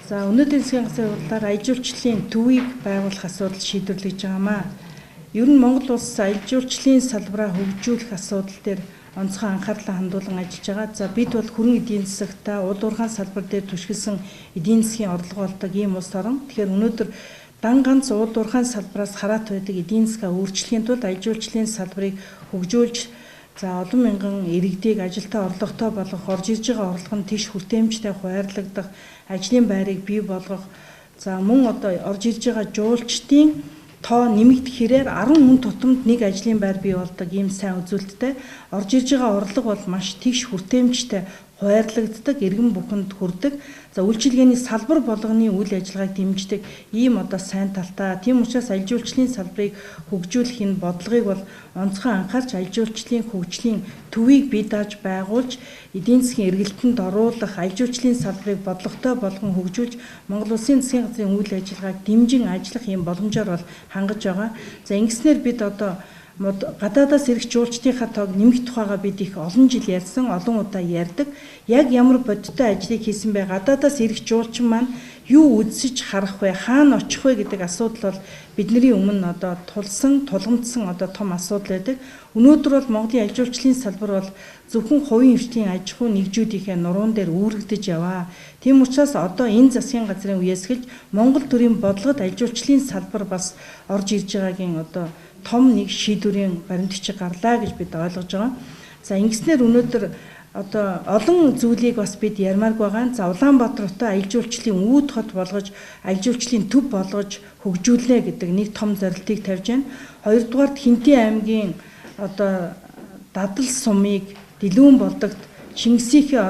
За өнөөдрийн засгийн газрын хурлаар аяж жуулчлалын төвийг байгуулах асуудал шийдвэрлэж байгаамаа. Ер нь Монгол улс аяж жуулчлалын салбараа хөгжүүлэх асуудал дээр онцгой анхаарлаа хандуулан ажиллаж байгаа. За бид бол хүрэн эдийн засагта уул уурхайн салбар дээр түшгэлсэн эдийн засгийн орлого болдог ийм улс орон. Тэгэхээр өнөөдөр дан ганц уул уурхайн салбараас хараат байдаг эдийн засгаа өөрчлөхийн тулд аяж жуулчлалын салбарыг хөгжүүлж олон мянган иргэдийг ажилтаа орлоготой болгох, орж ирж байгаа орлого нь тийш хүртээмжтэй хуваарлагдах, ажлын байрыг бий болгох, мөн орж ирж байгаа жуулчдын тоо нэмэгдэхээр 10 хүн тутамд нэг ажлын байр бий болдог ийм сайн үзүүлэлттэй орж ирж байгаа орлого бол маш тийш хүртээмжтэй хуваарлагддаг, иргэн бүхэнд хүрдэг. Үйлчилгээний салбар болгоны үйл ажиллагааг дэмждэг ийм сайн талтай. Тийм учраас аяж жуулчлалын салбарыг хөгжүүлэх энэ бодлогыг бол онцгой анхаарч аяж жуулчлалын хөгжлийн төвийг бий дааж байгуулж эдийн засгийн эргэлтэнд оруулах, аяж жуулчлалын салбарыг бодлоготой болгон хөгжүүлж Монгол Улсын засгийн газрын үйл ажиллагааг дэмжин ажиллах ийм боломжоор бол хангаж байгаа. Ингэснээр бид гадаадаас ирэх жуулчдынхаа тоог нэмэх тухайга бид их олон жил ярьсан, олон удаа ярьдаг. Яг ямар бодиттой ажлыг хийсэн бэ? Гадаадаас ирэх жуулчин маань юу үзсэж харах вэ? Хаана очих вэ гэдэг асуудал бол бидний өмнө тулгамдсан том асуудал байдаг. Өнөөдөр бол Монголын аяж жуулчлалын салбар бол зөвхөн хувийн эрчлийн аж ахуй нэгжүүдийнхээ нуруунд дээр үүрэгдэж яваа. Тийм учраас энэ засгийн газрын үеэс эхэлж Монгол төрийн бодлогод аяж жуулчлалын салбар бас орж ирж байгаагийн том нэг шийдвэрийн баримтчиг гарлаа гэж бид ойлгож байгаа. Ингэснээр өнөөдөр олон зүйлийг бас бид ярмаарг байгаа. Улаанбаатар хотоо аяж жуулчлалын үүд хот болгож, аяж жуулчлалын төв болгож хөгжүүлнэ гэдэг нэг том зорилтыг тавьж байна. Хоёрдугаард Хинтээ аймгийн дадал сумыг Дэлгүүн болдогт Шингэсийнхээ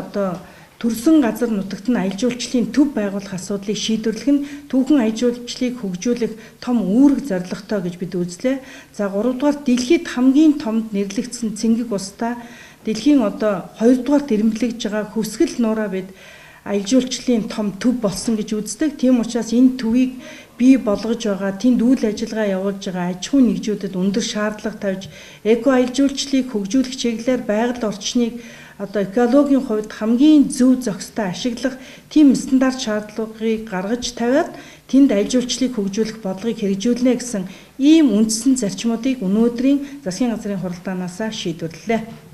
төрсөн газар нутагт нь аяж жуулчлалын төв байгуулах асуудлыг шийдвэрлэх нь түүхэн аяж жуулчлалыг хөгжүүлэх том үүрэг зорилготой гэж бид үзлээ. 3-дугаар дэлхийд хамгийн томд нэрлэгдсэн цэнгэг устай дэлхийн 2-дугаарт ирэмблэгж байгаа Хүсгэл нуураа бид аяж жуулчлалын том төв болсон гэж үздэг. Тийм учраас энэ төвийг бий болгож байгаа, тэнд үйл ажиллагаа явуулж байгаа аж ахуй нэгжүүдэд өндөр шаардлага тавьж эко аяж жуулчлалыг хөгжүүлэх чиглэлээр байгаль орчныг экологийн хувьд хамгийн зөв зохистой ашиглах тийм стандарт шаардлагыг гаргаж тавиад тэнд аяж жуулчлалыг хөгжүүлэх бодлогыг хэрэгжүүлнэ гэсэн ийм үндсэн зарчмуудыг өнөөдрийн засгийн газрын хуралдаанаас шийдвэрлэлээ.